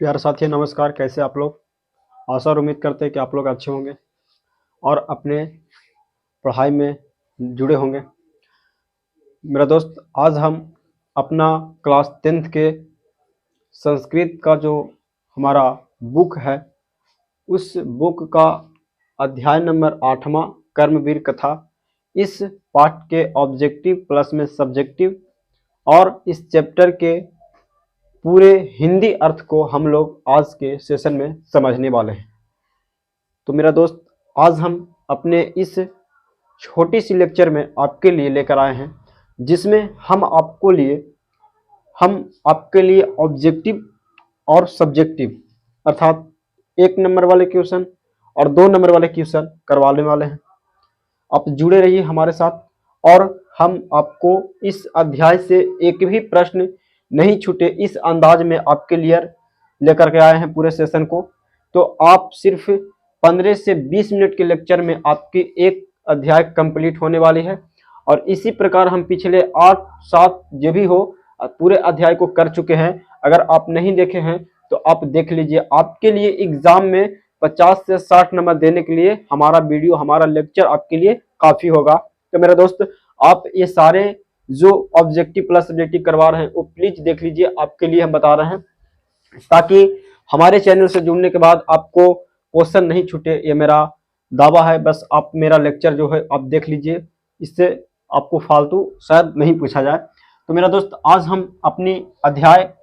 प्यारे साथियों नमस्कार। कैसे आप लोग? आशा और उम्मीद करते हैं कि आप लोग अच्छे होंगे और अपने पढ़ाई में जुड़े होंगे। मेरा दोस्त, आज हम अपना क्लास 10th के संस्कृत का जो हमारा बुक है, उस बुक का अध्याय नंबर 8वां कर्मवीर कथा, इस पाठ के ऑब्जेक्टिव प्लस में सब्जेक्टिव और इस चैप्टर के पूरे हिंदी अर्थ को हम लोग आज के सेशन में समझने वाले हैं। तो मेरा दोस्त, आज हम अपने इस छोटी सी लेक्चर में आपके लिए लेकर आए हैं, जिसमें हम आपके लिए ऑब्जेक्टिव और सब्जेक्टिव अर्थात 1 नंबर वाले क्वेश्चन और 2 नंबर वाले क्वेश्चन करवाने वाले हैं। आप जुड़े रहिए हमारे साथ और हम आपको इस अध्याय से एक भी प्रश्न नहीं छूटे इस अंदाज में आपके लिए लेकर के आए हैं पूरे सेशन को। तो आप सिर्फ 15 से 20 मिनट के लेक्चर में आपकी एक अध्याय कंप्लीट होने वाली है और इसी प्रकार हम पिछले 8-7 जो भी हो पूरे अध्याय को कर चुके हैं। अगर आप नहीं देखे हैं तो आप देख लीजिए। आपके लिए एग्जाम में 50 से 60 नंबर देने के लिए हमारा वीडियो, हमारा लेक्चर आपके लिए काफी होगा। तो मेरा दोस्त, आप ये सारे जो ऑब्जेक्टिव प्लस सब्जेक्टिव करवा रहे हैं वो प्लीज देख लीजिए। आपके लिए हम बता रहे हैं ताकि हमारे चैनल से जुड़ने के बाद आपको क्वेश्चन नहीं छूटे, ये मेरा दावा है। बस आप मेरा लेक्चर जो है आप देख लीजिए, इससे आपको फालतू शायद नहीं पूछा जाए। तो मेरा दोस्त, आज हम अपनी अध्याय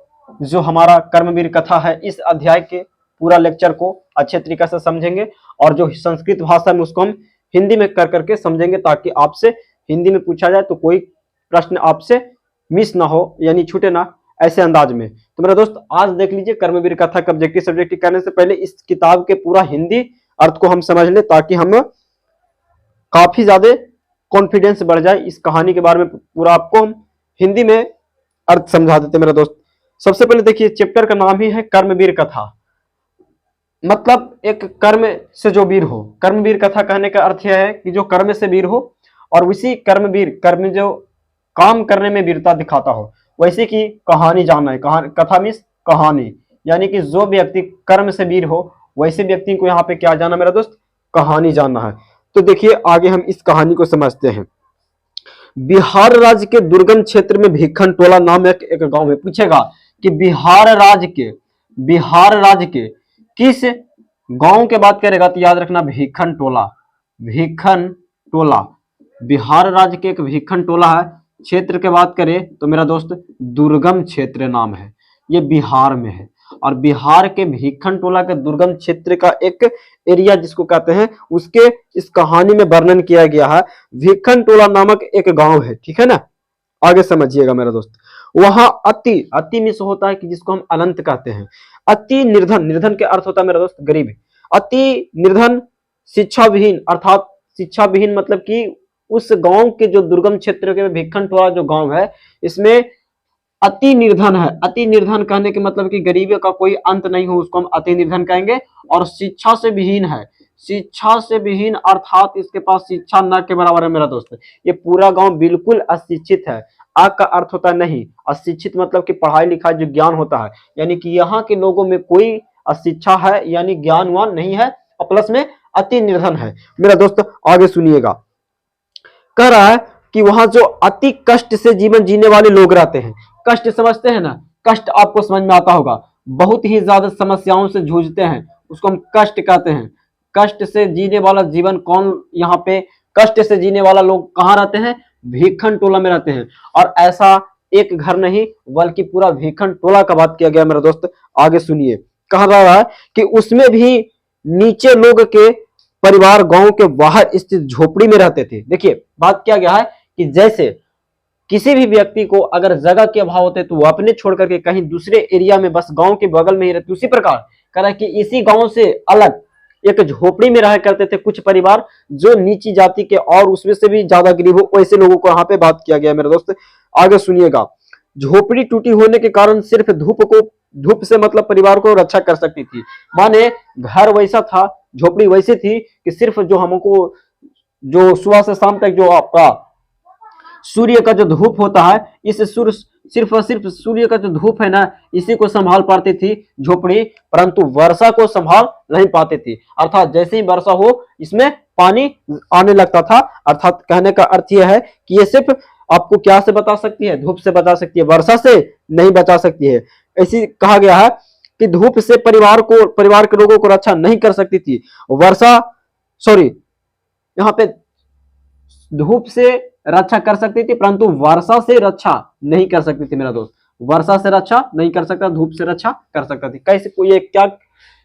जो हमारा कर्मवीर कथा है, इस अध्याय के पूरा लेक्चर को अच्छे तरीके से समझेंगे और जो संस्कृत भाषा में उसको हम हिंदी में कर करके समझेंगे, ताकि आपसे हिंदी में पूछा जाए तो कोई प्रश्न आपसे मिस ना हो, यानी छूटे ना, ऐसे अंदाज में। तो मेरा दोस्त, आज देख लीजिए कर्मवीर कथा का ऑब्जेक्टिव सब्जेक्टिव करने से पहले इस किताब के पूरा हिंदी अर्थ को हम समझ ले, ताकि हम काफी ज्यादा कॉन्फिडेंस बढ़ जाए इस कहानी के बारे में। पूरा आपको हम हिंदी में अर्थ समझा देते मेरा दोस्त। सबसे पहले देखिए, चैप्टर का नाम ही है कर्मवीर कथा, मतलब एक कर्म से जो वीर हो। कर्मवीर कथा कहने का अर्थ यह है कि जो कर्म से वीर हो और उसी कर्मवीर, कर्म जो काम करने में वीरता दिखाता हो, वैसे की कहानी जानना है। कथा मीन्स कहानी, यानी कि जो व्यक्ति कर्म से वीर हो वैसे व्यक्ति को यहाँ पे क्या जानना मेरा दोस्त? कहानी जानना है। तो देखिए आगे हम इस कहानी को समझते हैं। बिहार राज्य के दुर्गम क्षेत्र में भिखन टोला नामक एक गांव में। पूछेगा कि बिहार राज्य के किस गांव के बात करेगा तो याद रखना भिखन टोला। भिखन टोला बिहार राज्य के एक भिखन टोला है। क्षेत्र के बात करें तो मेरा दोस्त दुर्गम क्षेत्र नाम है, ये बिहार में है। और बिहार के भिखन टोला के दुर्गम क्षेत्र का एक एरिया जिसको कहते हैं, उसके इस कहानी में वर्णन किया गया है। भिखन टोला नामक एक गांव है, ठीक है ना। आगे समझिएगा मेरा दोस्त। वहां अति मिस होता है कि जिसको हम अनंत कहते हैं। अति निर्धन, निर्धन के अर्थ होता है मेरा दोस्त गरीब। अति निर्धन शिक्षा विहीन, अर्थात शिक्षा विहीन मतलब कि उस गांव के जो दुर्गम क्षेत्र के भिखन टोला जो गांव है, इसमें अति निर्धन है। अति निर्धन कहने के मतलब कि गरीबी का कोई अंत नहीं हो, उसको हम अति निर्धन कहेंगे। और शिक्षा से विहीन है। शिक्षा से विहीन अर्थात इसके पास शिक्षा न के बराबर है मेरा दोस्त। ये पूरा गांव बिल्कुल अशिक्षित है। आ का अर्थ होता है नहीं, अशिक्षित मतलब कि पढ़ाई लिखाई जो ज्ञान होता है, यानी कि यहाँ के लोगों में कोई अशिक्षा है, यानी ज्ञानवान नहीं है, और प्लस में अति निर्धन है। मेरा दोस्त आगे सुनिएगा, कह रहा है कि वहां जो अति कष्ट से जीवन जीने वाले लोग रहते हैं। कष्ट समझते हैं ना, कष्ट आपको समझ में आता होगा। बहुत ही ज्यादा समस्याओं से जूझते हैं, उसको हम कष्ट कहते हैं। कष्ट से जीने वाला जीवन कौन, यहाँ पे कष्ट से जीने वाला लोग कहाँ रहते हैं? भिखन टोला में रहते हैं। और ऐसा एक घर नहीं बल्कि पूरा भिखन टोला का बात किया गया मेरा दोस्त। आगे सुनिए, कह रहा है कि उसमें भी नीचे लोग के परिवार गांव के बाहर स्थित झोपड़ी में रहते थे। देखिए बात क्या गया है कि जैसे किसी भी व्यक्ति को अगर जगह के अभाव होते तो वो अपने छोड़ करके कहीं दूसरे एरिया में, बस गांव के बगल में ही रहते, उसी प्रकार कह रहा है कि इसी गांव से अलग एक झोपड़ी में रहा करते थे कुछ परिवार जो नीची जाति के और उसमें से भी ज्यादा गरीब हो, वैसे लोगों को यहाँ पे बात किया गया मेरे दोस्त। आगे सुनिएगा, झोपड़ी टूटी होने के कारण सिर्फ धूप से मतलब परिवार को रक्षा कर सकती थी। माने घर वैसा था, झोपड़ी वैसी थी कि सिर्फ जो हमको जो सुबह से शाम तक जो आपका सूर्य का जो धूप होता है, इस सिर्फ और सिर्फ सूर्य का जो धूप है ना, इसी को संभाल पाती थी झोपड़ी, परंतु वर्षा को संभाल नहीं पाती थी। अर्थात जैसे ही वर्षा हो इसमें पानी आने लगता था। अर्थात कहने का अर्थ यह है कि ये सिर्फ आपको क्या से बता सकती है, धूप से बचा सकती है, वर्षा से नहीं बचा सकती है। ऐसी कहा गया है कि धूप से परिवार के लोगों को रक्षा नहीं कर सकती थी वर्षा, सॉरी यहाँ पे धूप से रक्षा कर सकती थी परंतु वर्षा से रक्षा नहीं कर सकती थी मेरा दोस्त। वर्षा से रक्षा नहीं कर सकता, धूप से रक्षा कर सकता थी। कैसे कोई ये क्या,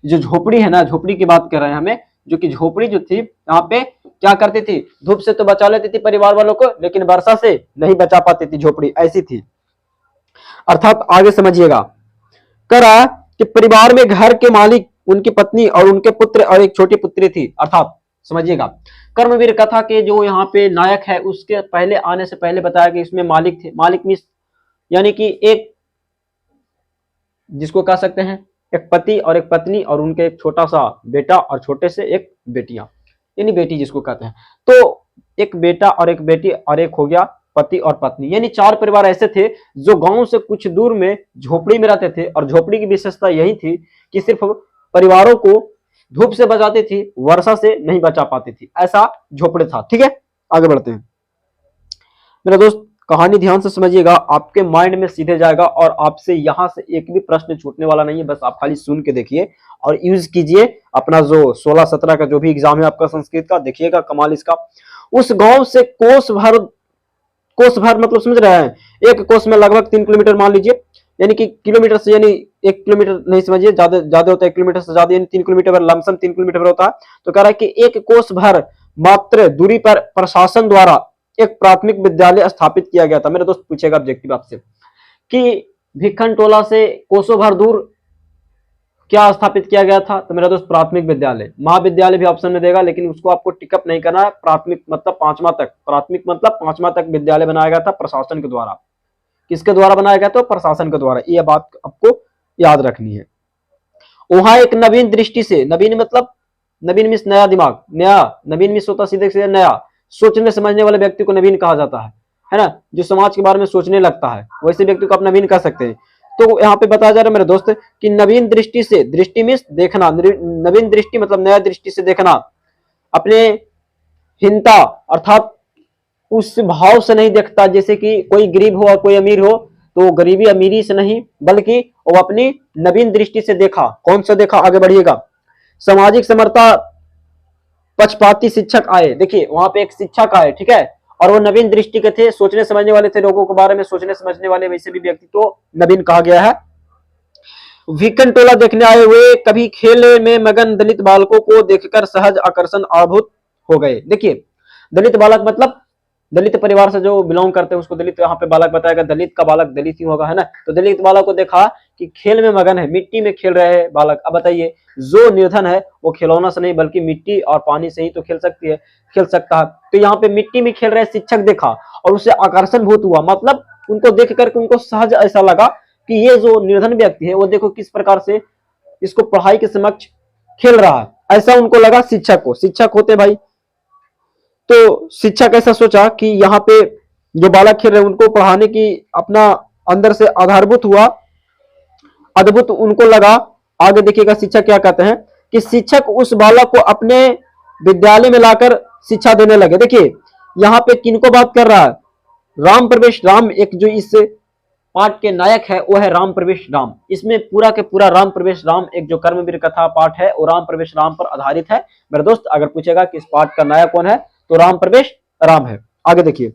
जो झोपड़ी है ना, झोपड़ी की बात कर रहे हैं हमें, जो कि झोपड़ी जो थी यहाँ पे क्या करती थी, धूप से तो बचा लेती थी परिवार वालों को, लेकिन वर्षा से नहीं बचा पाती थी झोपड़ी, ऐसी थी। अर्थात आगे समझिएगा, करा कि परिवार में घर के मालिक, उनकी पत्नी और उनके पुत्र और एक छोटी पुत्री थी। अर्थात समझिएगा, कर्मवीर कथा के जो यहाँ पे नायक है उसके पहले आने से पहले बताया कि इसमें मालिक थे। मालिक मीन्स यानी कि एक, जिसको कह सकते हैं एक पति और एक पत्नी और उनके एक छोटा सा बेटा और छोटे से एक बेटियां, यानी बेटी जिसको कहते हैं। तो एक बेटा और एक बेटी और एक हो गया पति और पत्नी, यानी 4 परिवार ऐसे थे जो गांव से कुछ दूर में झोपड़ी में रहते थे। और झोपड़ी की विशेषता यही थी कि सिर्फ परिवारों को धूप से बचाती थी, वर्षा से नहीं बचा पाती थी, ऐसा झोपड़ी था। ठीक है, आगे बढ़ते हैं मेरा दोस्त। कहानी ध्यान से समझिएगा, आपके माइंड में सीधे जाएगा और आपसे यहां से एक भी प्रश्न छूटने वाला नहीं है। बस आप खाली सुन के देखिए और यूज कीजिए अपना जो 16-17 का जो भी एग्जाम है आपका संस्कृत का, देखिएगा कमाल इसका। उस गांव से कोस भर मतलब समझ रहे हैं, एक कोस में लगभग 3 किलोमीटर मान लीजिए, यानी कि किलोमीटर से, यानी 1 किलोमीटर नहीं समझिए, ज्यादा होता है 1 किलोमीटर से ज्यादा, यानी 3 किलोमीटर पर, लमसम 3 किलोमीटर होता है। तो कह रहा है कि 1 कोस भर मात्र दूरी पर प्रशासन द्वारा एक प्राथमिक विद्यालय स्थापित किया गया था। मेरे दोस्त पूछेगा ऑब्जेक्टिव आपसे कि भिक्खन टोला से कोसों भर दूर क्या स्थापित किया गया था, तो मेरा दोस्त प्राथमिक विद्यालय। महाविद्यालय भी ऑप्शन में देगा लेकिन उसको आपको टिकअप नहीं करना है। प्राथमिक मतलब 5वां तक, प्राथमिक मतलब 5वां तक विद्यालय बनाया गया था प्रशासन के द्वारा। किसके द्वारा बनाया गया? तो प्रशासन के द्वारा। यह बात आपको याद रखनी है। वहां एक नवीन दृष्टि से, नवीन मतलब नवीन मीन्स नया दिमाग, नया, नवीन मीन्स होता सीधे सीधे नया, सोचने समझने वाले व्यक्ति को नवीन कहा जाता है ना, जो समाज के बारे में सोचने लगता है वैसे व्यक्ति को आप नवीन कह सकते हैं। तो यहाँ पे बताया जा रहा है मेरे दोस्त कि नवीन दृष्टि से, दृष्टि मीन्स देखना, नवीन दृष्टि मतलब नया दृष्टि से देखना, अपने हीनता अर्थात उस भाव से नहीं देखता जैसे कि कोई गरीब हो और कोई अमीर हो, तो गरीबी अमीरी से नहीं बल्कि वो अपनी नवीन दृष्टि से देखा। कौन सा देखा? आगे बढ़िएगा। सामाजिक समरता पक्षपाती शिक्षक आए। देखिए वहां पे एक शिक्षक आए, ठीक है, और वो नवीन दृष्टि के थे, सोचने समझने वाले थे, लोगों के बारे में सोचने समझने वाले, वैसे भी व्यक्ति तो नवीन कहा गया है। वीकेंड टोला देखने आए हुए कभी खेल में मगन दलित बालकों को देखकर सहज आकर्षण अनुभूत हो गए। देखिए दलित बालक मतलब दलित परिवार से जो बिलोंग करते हैं उसको दलित यहाँ पे बालक बताएगा। दलित का बालक दलित ही होगा, है ना। तो दलित बालक को देखा कि खेल में मगन है, मिट्टी में खेल रहे हैं बालक। अब बताइए जो निर्धन है वो खिलौना से नहीं बल्कि मिट्टी और पानी से ही तो खेल सकता है। तो यहाँ पे मिट्टी में खेल रहे शिक्षक देखा और उससे आकर्षण भूत हुआ, मतलब उनको देख करके उनको सहज ऐसा लगा कि ये जो निर्धन व्यक्ति है वो देखो किस प्रकार से इसको पढ़ाई के समक्ष खेल रहा है, ऐसा उनको लगा शिक्षक को। शिक्षक होते भाई, तो शिक्षक ऐसा सोचा कि यहाँ पे जो बालक खेल रहे हैं उनको पढ़ाने की अपना अंदर से आधारभूत हुआ, अद्भुत उनको लगा। आगे देखिएगा शिक्षक क्या कहते हैं कि शिक्षक उस बालक को अपने विद्यालय में लाकर शिक्षा देने लगे। देखिए यहाँ पे किनको बात कर रहा है? राम प्रवेश राम, एक जो इस पाठ के नायक है वो है राम प्रवेश राम। इसमें पूरा के पूरा राम प्रवेश राम, एक जो कर्मवीर कथा पाठ है वो राम प्रवेश राम पर आधारित है मेरे दोस्त। अगर पूछेगा कि इस पाठ का नायक कौन है तो राम प्रवेश राम है। आगे देखिए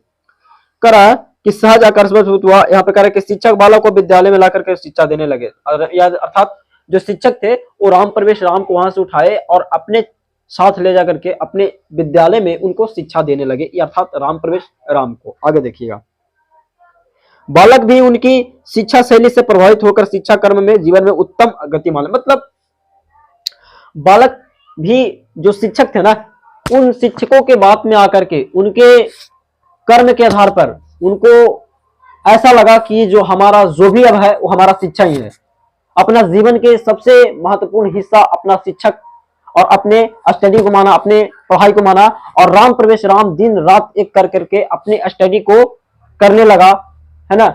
करा कि सहज आकर्षण हुआ, यहाँ पे करा कि शिक्षक बालक को विद्यालय में लाकर के शिक्षा देने लगे। अर्थात जो शिक्षक थे वो राम प्रवेश राम को वहां से उठाए और अपने साथ ले जाकर के अपने विद्यालय में उनको शिक्षा देने लगे, अर्थात राम प्रवेश राम को। आगे देखिएगा बालक भी उनकी शिक्षा शैली से प्रभावित होकर शिक्षा कर्म में जीवन में उत्तम गतिमान, मतलब बालक भी जो शिक्षक थे ना उन शिक्षकों के बात में आकर के उनके कर्म के आधार पर उनको ऐसा लगा कि जो हमारा जो भी अब है वो हमारा शिक्षा ही है। अपना जीवन के सबसे महत्वपूर्ण हिस्सा अपना शिक्षक और अपने स्टडी को माना, अपने पढ़ाई को माना, और राम प्रवेश राम दिन रात एक कर करके अपने स्टडी को करने लगा, है ना।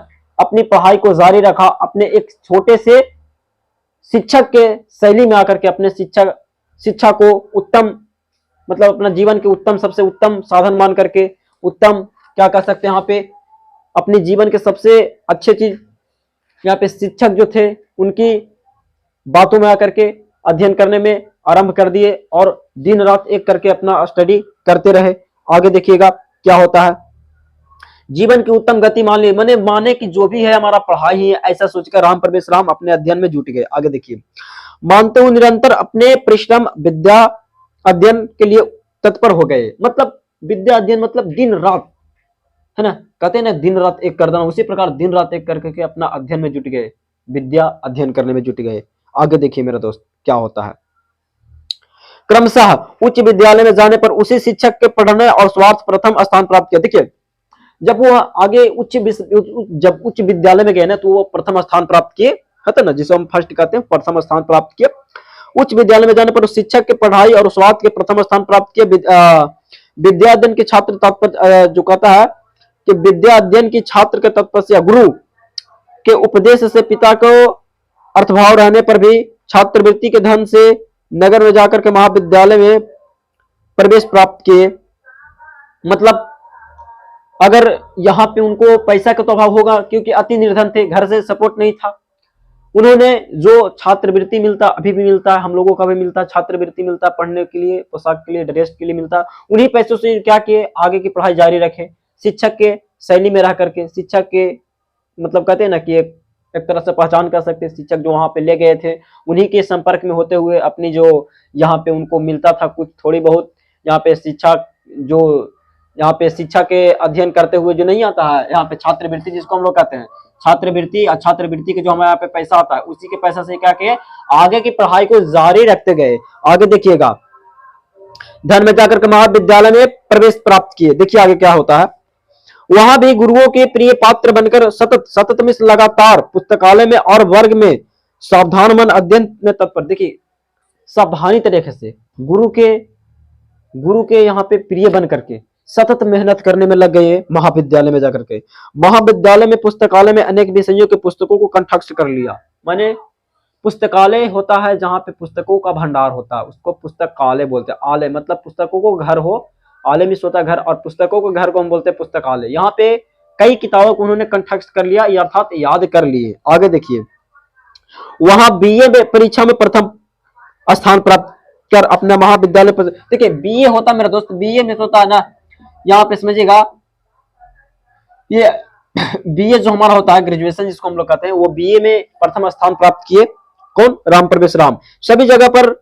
अपनी पढ़ाई को जारी रखा, अपने एक छोटे से शिक्षक के शैली में आकर के अपने शिक्षा को उत्तम, मतलब अपना जीवन के उत्तम, सबसे उत्तम साधन मान करके, उत्तम क्या कह सकते हैं यहाँ पे, अपने जीवन के सबसे अच्छे चीज यहाँ पे शिक्षक जो थे उनकी बातों में आकर के अध्ययन करने में आरंभ कर दिए और दिन रात एक करके अपना स्टडी करते रहे। आगे देखिएगा क्या होता है। जीवन की उत्तम गति मान ली, मैंने माने कि जो भी है हमारा पढ़ाई ही है, ऐसा सोचकर राम प्रवेश राम अपने अध्ययन में जुट गए। आगे देखिए, मानते हुए निरंतर अपने परिश्रम विद्या अध्ययन के लिए तत्पर हो गए। मतलब विद्या अध्ययन मतलब दिन रात, है ना, कहते हैं ना दिन रात एक कर देना, उसी प्रकार दिन रात एक करके अपना अध्ययन में जुट गए, विद्या अध्ययन करने में जुट गए। आगे देखिए मेरा दोस्त क्या होता है। क्रमशः उच्च विद्यालय में जाने पर उसी शिक्षक के पढ़ने और स्वार्थ प्रथम स्थान प्राप्त किया। देखिए जब वो आगे जब उच्च विद्यालय में गए ना, तो वो प्रथम स्थान प्राप्त किए, है ना, जिसे हम फर्स्ट कहते हैं, प्रथम स्थान प्राप्त किए। उच्च विद्यालय में जाने पर उस शिक्षक के पढ़ाई और स्वार्थ के प्रथम स्थान प्राप्त किए। विद्या अध्ययन के छात्र तात्पर्य जो कहता है कि विद्या अध्ययन की छात्र के तत्पस्या गुरु के उपदेश से पिता को अर्थभाव रहने पर भी छात्रवृत्ति के धन से नगर में जाकर के महाविद्यालय में प्रवेश प्राप्त किए। मतलब अगर यहाँ पे उनको पैसा का तो अभाव होगा क्योंकि अति निर्धन थे, घर से सपोर्ट नहीं था, उन्होंने जो छात्रवृत्ति मिलता, अभी भी मिलता है, हम लोगों का भी मिलता, छात्रवृत्ति मिलता, पढ़ने के लिए, पोशाक के लिए, ड्रेस के लिए मिलता, उन्हीं पैसों से क्या किए, आगे की पढ़ाई जारी रखे। शिक्षक के शैली में रह करके, शिक्षक के मतलब कहते हैं ना कि एक तरह से पहचान कर सकते, शिक्षक जो वहां पे ले गए थे उन्हीं के संपर्क में होते हुए अपनी जो यहाँ पे उनको मिलता था कुछ थोड़ी बहुत, यहाँ पे शिक्षा जो यहाँ पे शिक्षा के अध्ययन करते हुए जो नहीं आता है यहाँ पे छात्रवृत्ति जिसको हम लोग कहते हैं, छात्रवृत्ति, और छात्रवृत्ति के जो हमारे यहाँ पे पैसा आता है उसी के पैसा से क्या किए, आगे की पढ़ाई को जारी रखते गए। आगे देखिएगा, धन में जाकर के महाविद्यालय में प्रवेश प्राप्त किए। देखिए आगे क्या होता है, वहां भी गुरुओं के प्रिय पात्र बनकर सतत में लगातार पुस्तकालय में और वर्ग में सावधान मन अध्ययन में तत्पर। देखिए सावधानी तरीके से गुरु के यहाँ पे प्रिय बन करके सतत मेहनत करने में लग गए। महाविद्यालय में जाकर के, महाविद्यालय में पुस्तकालय में अनेक विषयों के पुस्तकों को कंठस्थ कर लिया। माने पुस्तकालय होता है जहाँ पे पुस्तकों का भंडार होता है, उसको पुस्तकालय बोलते हैं। आलय मतलब पुस्तकों को घर हो, आलय में होता घर, और पुस्तकों के घर को हम बोलते हैं पुस्तकालय। यहाँ पे कई किताबों को उन्होंने कंठस्थ कर लिया, अर्थात याद कर लिए। आगे देखिए, वहां बीए परीक्षा में प्रथम स्थान प्राप्त कर अपना महाविद्यालय पर। देखिए बीए होता मेरा दोस्त, बीए में होता है ना, यहाँ पे समझिएगा, ये बीए जो हमारा होता है ग्रेजुएशन जिसको हम लोग कहते हैं, वो बीए में प्रथम स्थान प्राप्त किए। कौन? राम प्रवेश राम। सभी जगह पर,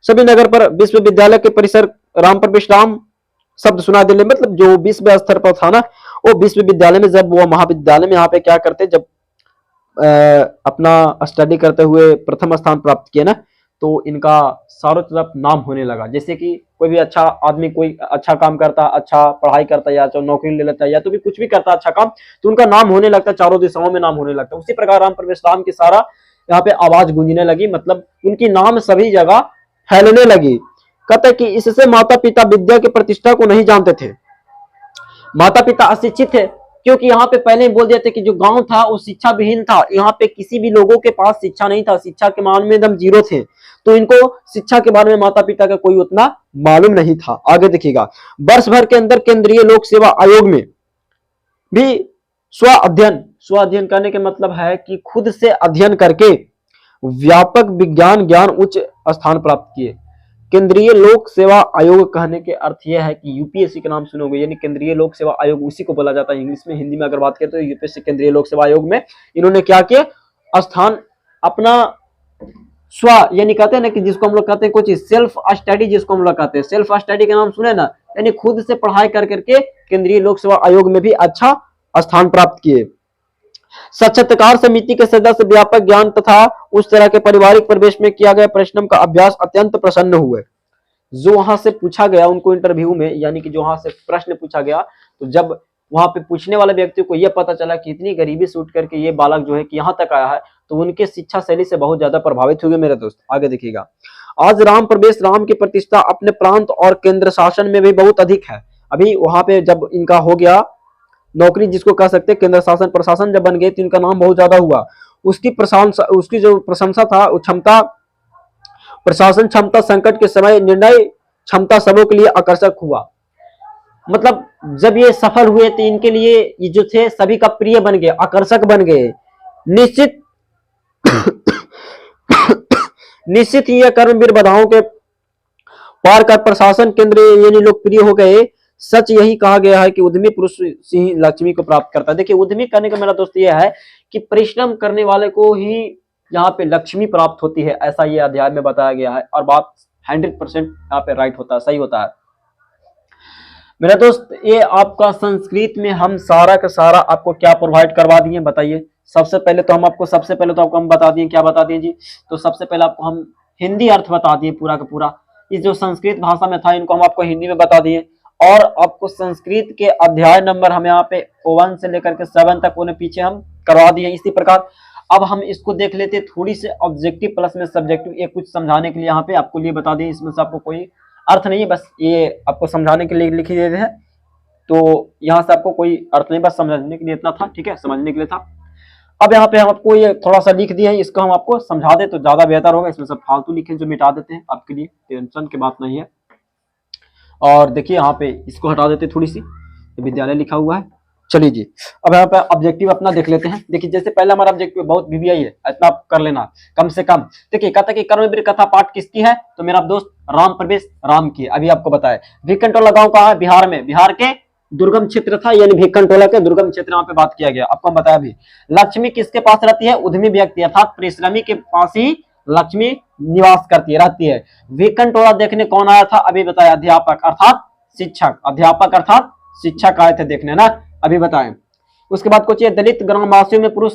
सभी नगर पर विश्वविद्यालय के परिसर राम प्रवेश राम शब्द सुना देने, मतलब जो विश्व स्तर पर था ना, वो विश्वविद्यालय में जब वो महाविद्यालय में यहाँ पे क्या करते, जब अपना स्टडी करते हुए प्रथम स्थान प्राप्त किए ना, तो इनका चारों तरफ नाम होने लगा। जैसे कि कोई भी अच्छा आदमी कोई अच्छा काम करता, अच्छा पढ़ाई करता, या तो नौकरी ले लेता, या तो भी कुछ भी करता अच्छा काम, तो उनका नाम होने लगता, चारों दिशाओं में नाम होने लगता। उसी प्रकार राम प्रवेश राम की सारा यहाँ पे आवाज गूंजने लगी, मतलब उनकी नाम सभी जगह फैलने लगी। कहते कि इससे माता पिता विद्या की प्रतिष्ठा को नहीं जानते थे। माता पिता अशिक्षित थे, क्योंकि यहाँ पे पहले ही बोल दिए थे कि जो गांव था वो शिक्षा विहीन था, यहाँ पे किसी भी लोगों के पास शिक्षा नहीं था, शिक्षा के मान में एकदम जीरो थे, तो इनको शिक्षा के बारे में माता पिता का कोई उतना मालूम नहीं था। आगे देखिएगा, वर्ष भर के अंदर केंद्रीय लोक सेवा आयोग में भी स्व अध्ययन करने के मतलब है कि खुद से अध्ययन करके व्यापक विज्ञान ज्ञान उच्च स्थान प्राप्त किए। केंद्रीय लोक सेवा आयोग कहने के अर्थ यह है कि यूपीएससी का नाम सुनोगे, यानी केंद्रीय लोक सेवा आयोग उसी को बोला जाता है इंग्लिश में। हिंदी में अगर बात करें तो यूपीएससी केंद्रीय लोक सेवा आयोग में इन्होंने क्या किया, स्थान अपना स्व, यानी कहते हैं ना कि जिसको हम लोग कहते हैं कुछ सेल्फ स्टडी, जिसको हम लोग कहते हैं सेल्फ स्टडी का नाम सुने ना, यानी खुद से पढ़ाई कर करके केंद्रीय लोक सेवा आयोग में भी अच्छा स्थान प्राप्त किए। साक्षात्कार समिति के सदस्य व्यापक ज्ञान तथा उस तरह के पारिवारिक प्रवेश में किया गया परिश्रम का अभ्यास अत्यंत प्रसन्न हुए। जो वहां से पूछा गया उनको इंटरव्यू में, यानी कि जो वहां से प्रश्न पूछा गया, तो जब वहां पे पूछने वाले व्यक्ति को यह पता चला कि इतनी गरीबी से उठ करके ये बालक जो है कि यहाँ तक आया है, तो उनके शिक्षा शैली से बहुत ज्यादा प्रभावित हुए मेरे दोस्त। आगे देखिएगा, आज राम प्रवेश राम की प्रतिष्ठा अपने प्रांत और केंद्र शासन में भी बहुत अधिक है। अभी वहां पे जब इनका हो गया नौकरी जिसको कह सकते हैं, केंद्र शासन प्रशासन जब बन गए तो इनका नाम बहुत ज्यादा हुआ। उसकी प्रशंसा, उसकी जो प्रशंसा था, वो क्षमता, प्रशासन क्षमता संकट के समय निर्णय क्षमता सबों के लिए आकर्षक हुआ। मतलब जब ये सफल हुए तो इनके लिए ये जो थे सभी का प्रिय बन गए, आकर्षक बन गए। निश्चित निश्चित ही यह कर्मवीर बाधाओं के पार कर प्रशासन केंद्र यानी लोकप्रिय हो गए। सच यही कहा गया है कि उद्यमी पुरुष ही लक्ष्मी को प्राप्त करता है। देखिए उद्यमी करने का मेरा दोस्त यह है कि परिश्रम करने वाले को ही यहाँ पे लक्ष्मी प्राप्त होती है, ऐसा ये अध्याय में बताया गया है। और बात 100% यहाँ पे राइट होता है, सही होता है मेरा दोस्त। ये आपका संस्कृत में हम सारा का सारा आपको क्या प्रोवाइड करवा दिए बताइए। सबसे पहले तो आपको हम बता दिए, क्या बता दिए जी, तो सबसे पहले आपको हम हिंदी अर्थ बता दिए पूरा का पूरा। इस जो संस्कृत भाषा में था इनको हम आपको हिंदी में बता दिए। और आपको संस्कृत के अध्याय नंबर हम यहाँ पे 1 से लेकर के 7 तक उन्हें पीछे हम करवा दिए। इसी प्रकार अब हम इसको देख लेते थोड़ी से ऑब्जेक्टिव प्लस में सब्जेक्टिव, ये कुछ समझाने के लिए यहाँ पे आपको लिए बता दिए। इसमें से आपको कोई अर्थ नहीं है, बस ये आपको समझाने के लिए लिखी गए हैं। तो यहाँ से आपको कोई अर्थ नहीं, बस समझने के लिए इतना था, ठीक है, समझने के लिए था। अब यहाँ पे हम आपको ये थोड़ा सा लिख दिए हैं, इसको हम आपको समझा दे तो ज्यादा बेहतर होगा। इसमें सब फालतू लिखे जो मिटा देते हैं, आपके लिए टेंशन की बात नहीं है। और देखिए यहाँ पे इसको हटा देते थोड़ी सी, विद्यालय लिखा हुआ है। चलिए जी, अब यहाँ पे ऑब्जेक्टिव अपना देख लेते हैं। देखिए जैसे पहला हमारा ऑब्जेक्टिव बहुत वीवीआई है, इतना आप कर लेना कम से कम। देखिए कहता कि कर्मवीर कथा पाठ किसकी है, तो मेरा दोस्त राम प्रवेश राम की। अभी आपको बताया भिक्कनटोला गांव कहाँ है, बिहार में, बिहार के दुर्गम क्षेत्र था, यानी भिक्कनटोला के दुर्गम क्षेत्र यहाँ पे बात किया गया। आपको बताया भी लक्ष्मी किसके पास रहती है, उद्यमी व्यक्ति अर्थात परिश्रमी के पास ही लक्ष्मी निवास करती है, रहती है। भिक्कनटोला देखने कौन आया था, अभी बताया अध्यापक अर्थात शिक्षक, अध्यापक अर्थात शिक्षक आए थे देखने ना, अभी बताएं। उसके बाद कुछ दलित ग्रामवासियों में पुरुष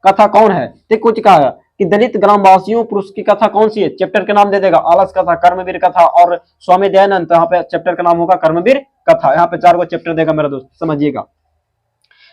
कथा कौन है, तो कुछ कहा कि दलित ग्रामवासियों पुरुष की कथा कौन सी है, चैप्टर का नाम दे देगा आलस कथा, कर्मवीर कथा और स्वामी दयानंद, यहाँ पे चैप्टर का नाम होगा कर्मवीर कथा। यहाँ पे 4 चैप्टर देगा मेरा दोस्त, समझिएगा।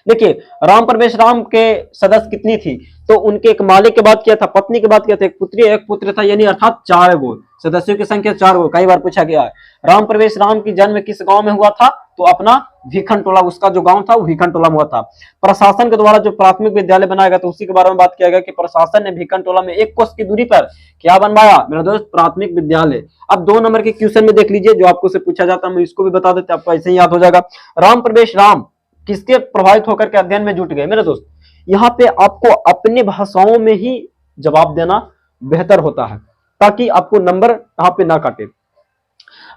देखिए राम प्रवेश राम के सदस्य कितनी थी, तो उनके एक मालिक के बात किया था, पत्नी के बात किया था, एक पुत्री एक पुत्र था, यानी अर्थात 4 गो सदस्यों की संख्या 4 गो, कई बार पूछा गया है। राम प्रवेश राम की जन्म किस गांव में हुआ था, तो अपना भिक्कनटोला, उसका जो गांव था वो भिक्कनटोला में हुआ था। प्रशासन के द्वारा जो प्राथमिक विद्यालय बनाया गया था उसी के बारे में बात किया गया कि प्रशासन ने भिक्कनटोला में 1 कोस की दूरी पर क्या बनवाया मेरा दोस्त, प्राथमिक विद्यालय। अब 2 नंबर के क्वेश्चन में देख लीजिए, जो आपको से पूछा जाता है, मैं इसको भी बता देते, आपको ऐसे ही याद हो जाएगा। राम प्रवेश राम किसके प्रभावित होकर के अध्ययन में जुट गए मेरे दोस्त। यहाँ पे आपको अपने भाषाओं में ही जवाब देना बेहतर होता है, ताकि आपको नंबर यहाँ पे ना काटे।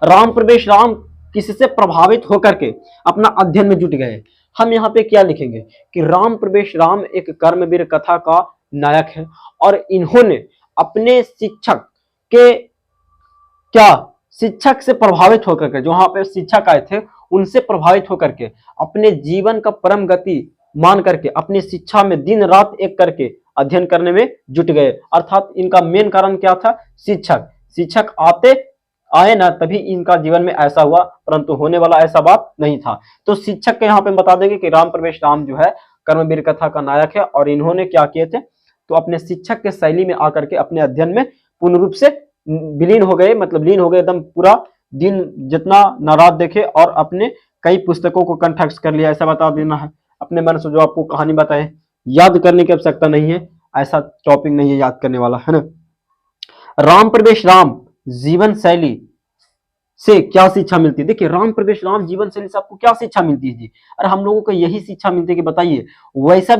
राम प्रवेश राम किससे प्रभावित होकर के अपना अध्ययन में जुट गए, हम यहाँ पे क्या लिखेंगे कि राम प्रवेश राम एक कर्मवीर कथा का नायक है, और इन्होंने अपने शिक्षक के क्या, शिक्षक से प्रभावित होकर के, जो यहाँ पे शिक्षक आए थे उनसे प्रभावित होकर के अपने जीवन का परम गति मान करके अपनी शिक्षा में दिन रात एक करके अध्ययन करने में जुट गए। अर्थात इनका मेन कारण क्या था, शिक्षक, शिक्षक आए ना तभी इनका जीवन में ऐसा हुआ, परंतु होने वाला ऐसा बात नहीं था। तो शिक्षक के यहाँ पे बता देंगे कि राम प्रवेश राम जो है कर्मवीर कथा का नायक है, और इन्होंने क्या किए थे, तो अपने शिक्षक के शैली में आकर के अपने अध्ययन में पूर्ण रूप से विलीन हो गए, मतलब लीन हो गए, एकदम पूरा दिन जितना न रात देखे और अपने कई पुस्तकों को कंठस्थ कर लिया, ऐसा बता देना है। अपने मन से जो आपको कहानी बताए, याद करने की आवश्यकता नहीं है, ऐसा टॉपिक नहीं है याद करने वाला, है ना। राम प्रवेश राम जीवन शैली से क्या शिक्षा मिलती है, देखिए राम प्रवेश राम जीवन शैली से आपको क्या शिक्षा मिलती है जी, अरे हम लोगों को यही शिक्षा मिलती है कि बताइए वैसा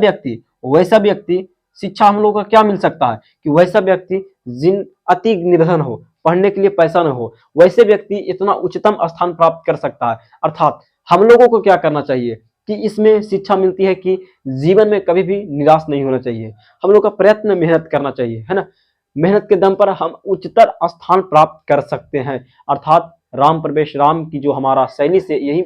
व्यक्ति शिक्षा हम लोगों को क्या मिल सकता है कि वैसा व्यक्ति जिन अति निर्धन हो, पढ़ने के लिए पैसा न हो, वैसे व्यक्ति इतना उच्चतम स्थान प्राप्त कर सकता है। अर्थात हम लोगों को क्या करना चाहिए कि इसमें शिक्षा मिलती है कि जीवन में कभी भी निराश नहीं होना चाहिए, हम लोग का प्रयत्न मेहनत करना चाहिए, है ना। मेहनत के दम पर हम उच्चतर स्थान प्राप्त कर सकते हैं। अर्थात राम प्रवेश राम की जो हमारा शैली से यही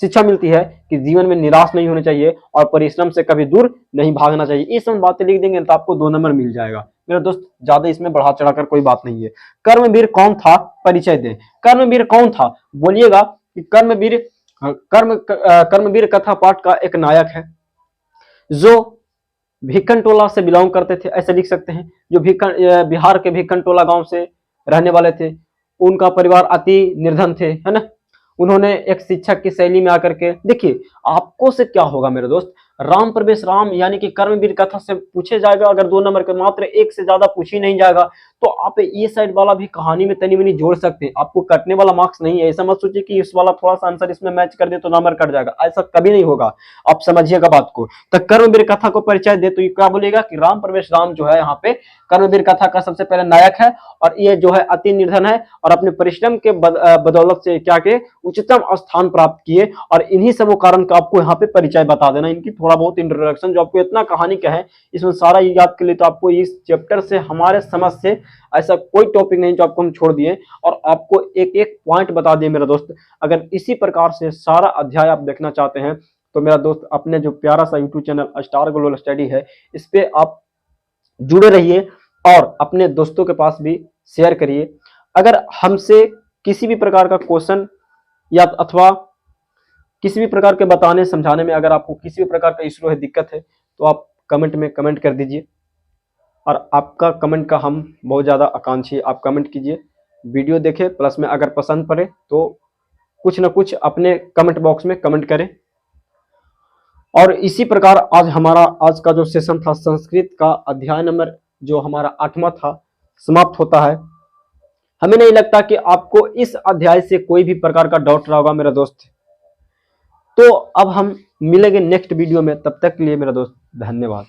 शिक्षा मिलती है कि जीवन में निराश नहीं होना चाहिए और परिश्रम से कभी दूर नहीं भागना चाहिए। ये सब बातें लिख देंगे तो आपको 2 नंबर मिल जाएगा मेरा दोस्त, ज्यादा इसमें बढ़ा चढ़ाकर कोई बात नहीं है। कर्मवीर कौन था, परिचय दें। कर्मवीर कौन था, बोलिएगा कि कर्मवीर कथा पाठ का एक नायक है जो भिक्कनटोला से बिलोंग करते थे, ऐसे लिख सकते हैं। जो बिहार के भिक्कनटोला गांव से रहने वाले थे, उनका परिवार अति निर्धन थे, है ना। उन्होंने एक शिक्षक की शैली में आकर के, देखिए आपको से क्या होगा मेरे दोस्त, राम प्रवेश राम यानी कि कर्मवीर कथा से पूछे जाएगा, अगर 2 नंबर के मात्र एक से ज्यादा पूछी नहीं जाएगा तो आप ये साइड वाला भी कहानी में तनी मनी जोड़ सकते हैं, आपको कटने वाला मार्क्स नहीं है। ऐसा मत सोचिए कि इस वाला थोड़ा सा आंसर इसमें मैच कर दे तो नंबर कट जाएगा, ऐसा कभी नहीं होगा, आप समझिएगा बात को। तो कर्मवीर कथा को परिचय दे तो ये क्या बोलेगा कि राम प्रवेश राम जो है यहाँ पे कर्मवीर कथा का सबसे पहले नायक है, और ये जो है अति निर्धन है और अपने परिश्रम के बदौलत से क्या के उच्चतम स्थान प्राप्त किए, और इन्हीं सब कारण का आपको यहाँ पे परिचय बता देना, इनकी थोड़ा बहुत इंट्रोडक्शन जो आपको इतना कहानी का है इसमें सारा याद के लिए, तो आपको इस चैप्टर से हमारे समझ से ऐसा कोई टॉपिक नहीं जो आपको हम छोड़ दिए और आपको एक एक पॉइंट बता दिए मेरा दोस्त। अगर इसी प्रकार से सारा अध्याय आप देखना चाहते हैं तो मेरा दोस्त अपने जो प्यारा सा YouTube channel star global study है इस पे आप जुड़े रहिए और अपने दोस्तों के पास भी शेयर करिए। अगर हमसे किसी भी प्रकार का क्वेश्चन या अथवा किसी भी प्रकार के बताने समझाने में अगर आपको किसी भी प्रकार का इशू है, दिक्कत है, तो आप कमेंट में कमेंट कर दीजिए, और आपका कमेंट का हम बहुत ज़्यादा आकांक्षी, आप कमेंट कीजिए, वीडियो देखें, प्लस में अगर पसंद पड़े तो कुछ ना कुछ अपने कमेंट बॉक्स में कमेंट करें। और इसी प्रकार आज का जो सेशन था संस्कृत का अध्याय नंबर जो हमारा 8वां था समाप्त होता है। हमें नहीं लगता कि आपको इस अध्याय से कोई भी प्रकार का डाउट रहा होगा मेरा दोस्त। तो अब हम मिलेंगे नेक्स्ट वीडियो में, तब तक के लिए मेरा दोस्त धन्यवाद।